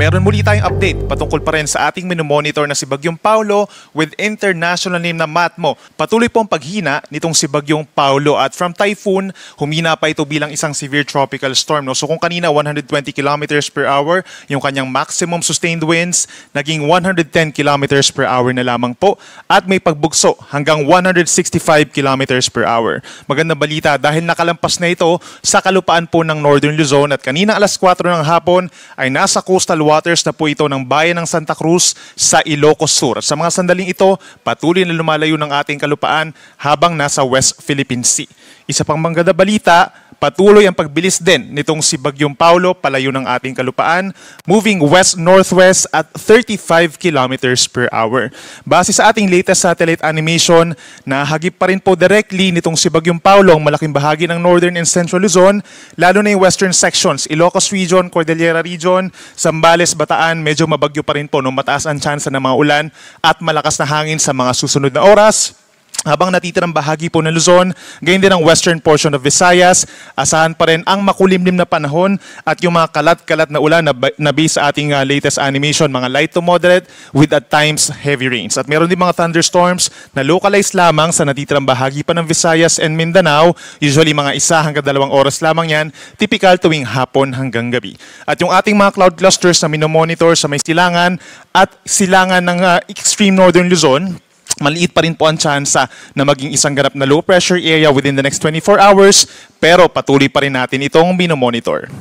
meron muli tayong update patungkol pa rin sa ating minomonitor na si Bagyong Paulo with international name na Matmo. Patuloy po ang paghina nitong si Bagyong Paulo at from typhoon, humina pa ito bilang isang severe tropical storm. No? So kung kanina 120 kilometers per hour, yung kanyang maximum sustained winds, naging 110 kilometers per hour na lamang po at may pagbugso hanggang 165 kilometers per hour. Magandang balita dahil nakalampas na ito sa kalupaan po ng Northern Luzon at kanina alas 4 ng hapon ay nasa coastal waters na po ito ng bayan ng Santa Cruz sa Ilocos Sur. At sa mga sandaling ito, patuloy na lumalayo ng ating kalupaan habang nasa West Philippine Sea. Isa pang magandang balita, patuloy ang pagbilis din nitong si Bagyong Paulo palayo ng ating kalupaan, moving west-northwest at 35 kilometers per hour. Base sa ating latest satellite animation, nahagip pa rin po directly nitong si Bagyong Paulo ang malaking bahagi ng Northern and Central Luzon, lalo na yung western sections, Ilocos Region, Cordillera Region, Zambales, Bataan, medyo mabagyo pa rin po, no? Mataas ang tsansa ng mga ulan at malakas na hangin sa mga susunod na oras. Habang natitirang bahagi po ng Luzon, gayon din ang western portion of Visayas, asahan pa rin ang makulimlim na panahon at yung mga kalat-kalat na ulan na base sa ating latest animation, mga light to moderate with at times heavy rains. At meron din mga thunderstorms na localized lamang sa natitirang bahagi pa ng Visayas and Mindanao, usually mga 1 hanggang 2 oras lamang yan, typical tuwing hapon hanggang gabi. At yung ating mga cloud clusters na minomonitor sa may silangan at silangan ng extreme northern Luzon, maliit pa rin po ang tsansa na maging isang ganap na low pressure area within the next 24 hours pero patuloy pa rin natin itong minomonitor.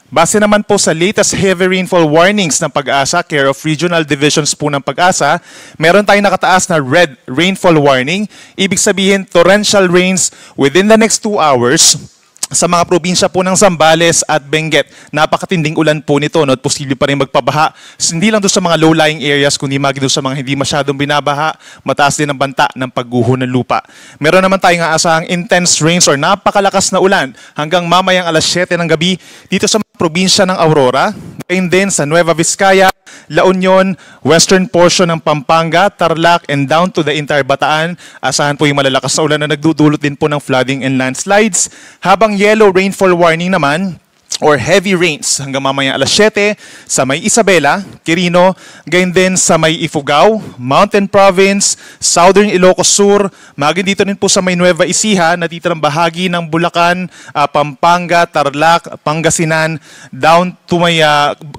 Base naman po sa latest heavy rainfall warnings ng Pag-asa, care of regional divisions po ng Pag-asa, meron tayong nakataas na red rainfall warning. Ibig sabihin torrential rains within the next 2 hours sa mga probinsya po ng Zambales at Benguet. Napakatinding ulan po nito, no? At posible pa rin magpabaha. Hindi lang doon sa mga low-lying areas, kundi maging doon sa mga hindi masyadong binabaha, mataas din ang banta ng pagguho ng lupa. Meron naman tayong aasahang intense rains or napakalakas na ulan hanggang mamayang alas 7 ng gabi dito sa mga probinsya ng Aurora, and then sa Nueva Vizcaya, La Union, western portion ng Pampanga, Tarlac, and down to the entire Bataan. Asahan po yung malalakas na ulan na nagdudulot din po ng flooding and landslides. Habang yellow rainfall warning naman, or heavy rains hanggang mamaya alas 7 sa may Isabela, Quirino, gayon din sa may Ifugao, Mountain Province, Southern Ilocos Sur, maging dito rin po sa may Nueva Ecija, natitirang bahagi ng Bulacan, Pampanga, Tarlac, Pangasinan, down to may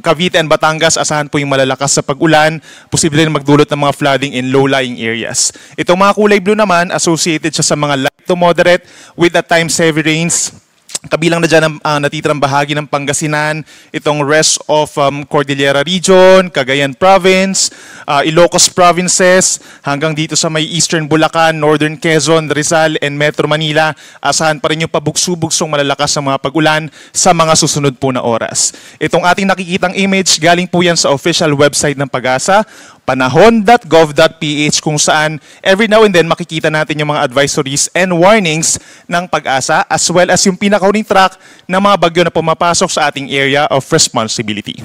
Cavite and Batangas, asahan po yung malalakas sa pag-ulan, posible rin magdulot ng mga flooding in low-lying areas. Itong mga kulay blue naman, associated siya sa mga light to moderate with at times heavy rains. Kabilang na dyan ang natitirang bahagi ng Pangasinan, itong rest of Cordillera Region, Cagayan Province, Ilocos Provinces, hanggang dito sa may Eastern Bulacan, Northern Quezon, Rizal, and Metro Manila. Asahan pa rin yung pabugso-bugsong malalakas ng mga pag-ulan sa mga susunod po na oras. Itong ating nakikitang image, galing po yan sa official website ng Pag-asa, panahon.gov.ph, kung saan every now and then makikita natin yung mga advisories and warnings ng Pag-asa as well as yung pinakauling track ng mga bagyo na pumapasok sa ating area of responsibility.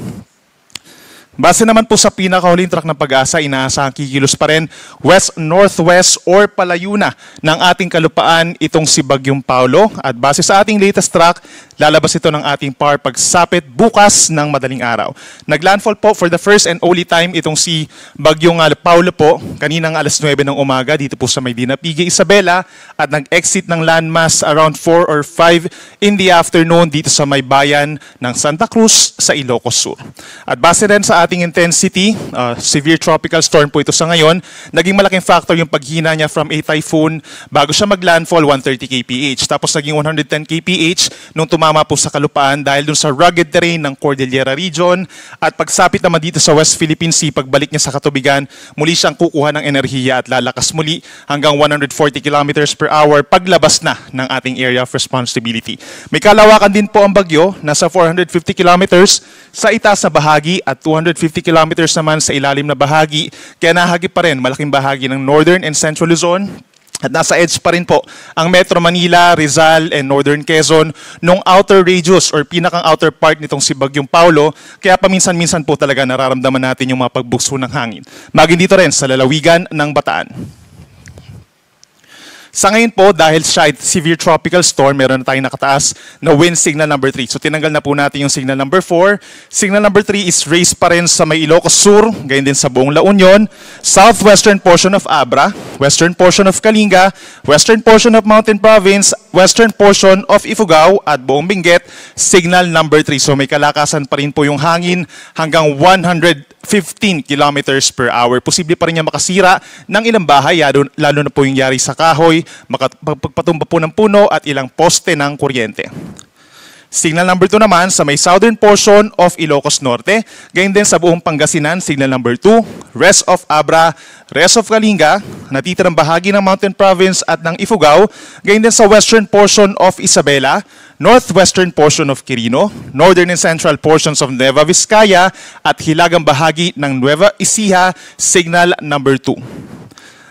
Base naman po sa pinakahuling track ng Pag-asa, inaasahang kikilos pa rin west-northwest or palayo na ng ating kalupaan itong si Bagyong Paulo. At base sa ating latest track, lalabas ito ng ating power pagsapit bukas ng madaling araw. Naglandfall po for the first and only time itong si Bagyong Paulo po kaninang alas 9 ng umaga dito po sa may Dinapigue, Isabela, at nag-exit ng landmass around 4 or 5 in the afternoon dito sa may bayan ng Santa Cruz sa Ilocos Sur. At base rin sa ating intensity, severe tropical storm po ito sa ngayon, naging malaking factor yung paghina niya from a typhoon bago siya mag-landfall 130 kph. Tapos naging 110 kph nung tumama po sa kalupaan dahil dun sa rugged terrain ng Cordillera Region. At pagsapit naman dito sa West Philippine Sea, pagbalik niya sa katubigan, muli siyang kukuha ng enerhiya at lalakas muli hanggang 140 kilometers per hour paglabas na ng ating area of responsibility. May kalawakan din po ang bagyo, nasa 450 kilometers sa itaas na bahagi at 250 kilometers naman sa ilalim na bahagi, kaya nahagip pa rin malaking bahagi ng Northern and Central Luzon. At nasa edge pa rin po ang Metro Manila, Rizal, and Northern Quezon nung outer radius or pinakang outer part nitong si Bagyong Paulo, kaya paminsan-minsan po talaga nararamdaman natin yung mga pagbugso ng hangin. Maging dito rin sa lalawigan ng Bataan. Sa ngayon po, dahil siya ay severe tropical storm, meron na tayong nakataas na wind signal number 3. So tinanggal na po natin yung signal number 4. Signal number 3 is raised pa rin sa may Ilocos Sur, gayon din sa buong La Union, southwestern portion of Abra, western portion of Kalinga, western portion of Mountain Province, western portion of Ifugao at buong Benguet, signal number 3. So may kalakasan pa rin po yung hangin hanggang 115 kilometers per hour. Posible pa rin niya makasira ng ilang bahay, lalo na po yung yari sa kahoy, pagpatumba po ng puno at ilang poste ng kuryente. Signal number 2 naman sa may southern portion of Ilocos Norte, gayon din sa buong Pangasinan, signal number 2, rest of Abra, rest of Kalinga, natitirang bahagi ng Mountain Province at ng Ifugao, gayon din sa western portion of Isabela, northwestern portion of Quirino, northern and central portions of Nueva Vizcaya at hilagang bahagi ng Nueva Ecija, signal number 2.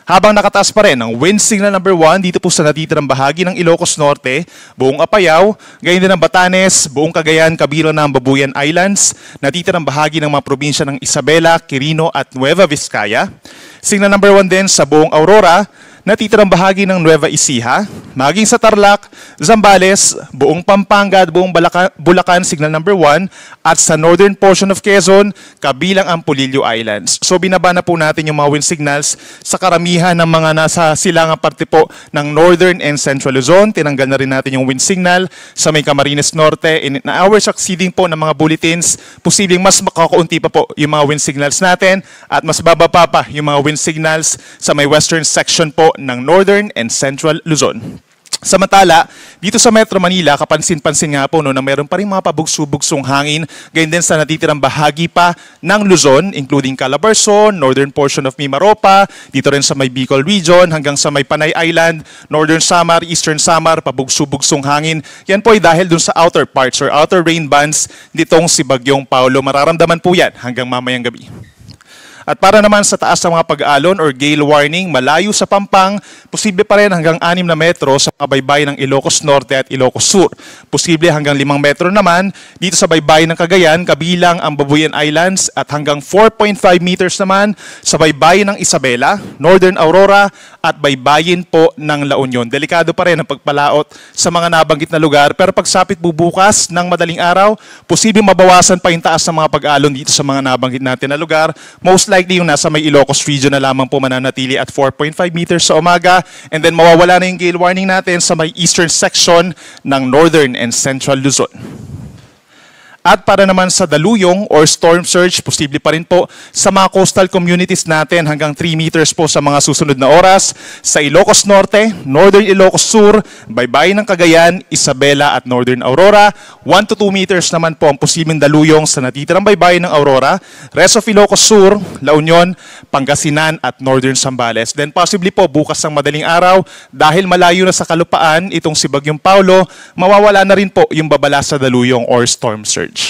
Habang nakataas pa rin ang wind signal number 1 dito po sa natitirang bahagi ng Ilocos Norte, buong Apayao, gayon din ng Batanes, buong Cagayan, kabilang ng Babuyan Islands, natitirang bahagi ng mga probinsya ng Isabela, Quirino at Nueva Vizcaya. Signal number 1 din sa buong Aurora, natitirang bahagi ng Nueva Ecija, maging sa Tarlac, Zambales, buong Pampanga at buong Bulacan, signal number 1, at sa northern portion of Quezon, kabilang ang Polillo Islands. So binaba na po natin yung mga wind signals sa karamihan ng mga nasa silangang parte po ng northern and central Luzon. Tinanggal na rin natin yung wind signal sa may Camarines Norte. In hours succeeding po ng mga bulletins, posibleng mas makakaunti pa po yung mga wind signals natin at mas bababa pa yung mga wind signals sa may western section po ng Northern and Central Luzon. Samantala, dito sa Metro Manila, kapansin-pansin nga po na meron pa rin mga pabugso-bugsong hangin, gayon din sa natitirang bahagi pa ng Luzon, including Calabarzon, northern portion of Mimaropa, dito rin sa may Bicol region, hanggang sa may Panay Island, northern Samar, eastern Samar, pabugso-bugsong hangin. Yan po ay dahil dun sa outer parts or outer rain bands nitong si Bagyong Paulo. Mararamdaman po yan hanggang mamayang gabi. At para naman sa taas ng mga pag-alon or gale warning, malayo sa Pampang, posible pa rin hanggang 6 na metro sa mga baybayin ng Ilocos Norte at Ilocos Sur. Posible hanggang 5 metro naman dito sa baybayin ng Cagayan, kabilang ang Babuyan Islands, at hanggang 4.5 meters naman sa baybayin ng Isabela, Northern Aurora at baybayin po ng La Union. Delikado pa rin ang pagpalaot sa mga nabanggit na lugar, pero pagsapit bubukas ng madaling araw, posible mabawasan pa yung taas ng mga pag-alon dito sa mga nabanggit natin na lugar. Most likely yung nasa may Ilocos region na lamang po mananatili at 4.5 meters sa umaga, and then mawawala na yung gale warning natin sa may eastern section ng Northern and Central Luzon. At para naman sa daluyong or storm surge, posible pa rin po sa mga coastal communities natin hanggang 3 meters po sa mga susunod na oras sa Ilocos Norte, Northern Ilocos Sur, baybayin ng Cagayan, Isabela at Northern Aurora. 1 to 2 meters naman po ang posibleng daluyong sa natitirang baybayin ng Aurora, rest of Ilocos Sur, La Union, Pangasinan at Northern Zambales. Then possibly po bukas ng madaling araw, dahil malayo na sa kalupaan itong si Bagyong Paulo, mawawala na rin po yung babala sa daluyong or storm surge.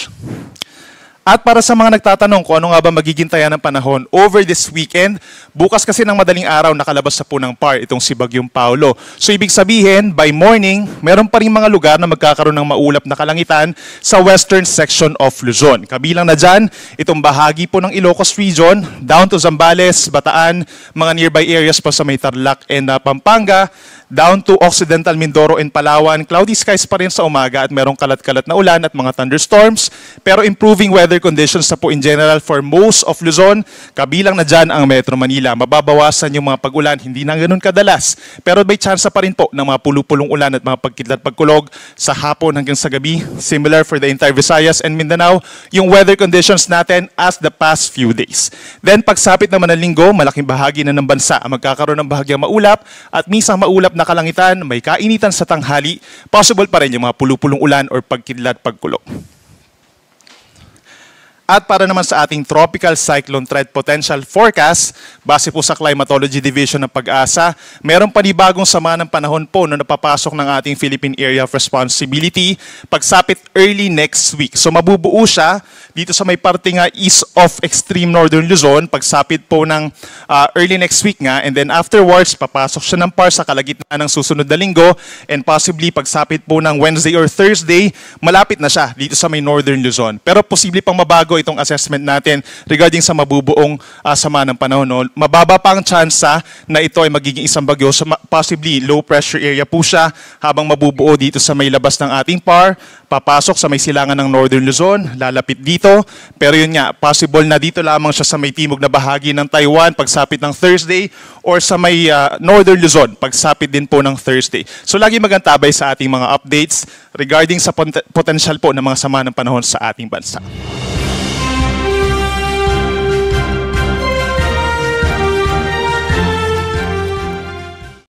At para sa mga nagtatanong kung ano nga ba magiging taya ng panahon over this weekend, bukas kasi ng madaling araw nakalabas sa punang PAR itong si Bagyong Paulo. So ibig sabihin, by morning, meron pa rin mga lugar na magkakaroon ng maulap na kalangitan sa western section of Luzon. Kabilang na dyan, itong bahagi po ng Ilocos region, down to Zambales, Bataan, mga nearby areas pa sa may Tarlac and Pampanga, down to Occidental Mindoro and Palawan. Cloudy skies pa rin sa umaga at merong kalat-kalat na ulan at mga thunderstorms, pero improving weather conditions na po in general for most of Luzon, kabilang na dyan ang Metro Manila. Mababawasan yung mga pag-ulan, hindi na ganun kadalas, pero may chance pa rin po ng mga pulupulong ulan at mga pagkidlat pagkulog sa hapon hanggang sa gabi. Similar for the entire Visayas and Mindanao, yung weather conditions natin as the past few days. Then pagsapit naman ng linggo, malaking bahagi na ng bansa ang magkakaroon ng bahagyang maulap at minsan maulap na kalangitan, may kainitan sa tanghali, possible pa rin yung mga pulupulong ulan or pagkidlat pagkulog. At para naman sa ating tropical cyclone threat potential forecast, base po sa Climatology Division ng Pag-asa, meron panibagong sama ng panahon po na napapasok ng ating Philippine Area of Responsibility pagsapit early next week. So mabubuo siya dito sa may parte nga east of extreme northern Luzon, pagsapit po ng early next week nga, and then afterwards, papasok siya ng PAR sa kalagitnaan ng susunod na linggo, and possibly pagsapit po ng Wednesday or Thursday, malapit na siya dito sa may northern Luzon. Pero posible pang mabago po itong assessment natin regarding sa mabubuong sama ng panahon. No? Mababa pa ang tsansa na ito ay magiging isang bagyo. So, possibly low pressure area po siya habang mabubuo dito sa may labas ng ating PAR, papasok sa may silangan ng Northern Luzon, lalapit dito. Pero yun nga, possible na dito lamang siya sa may timog na bahagi ng Taiwan pagsapit ng Thursday or sa may Northern Luzon pagsapit din po ng Thursday. So lagi magantabay sa ating mga updates regarding sa potential po ng mga sama ng panahon sa ating bansa.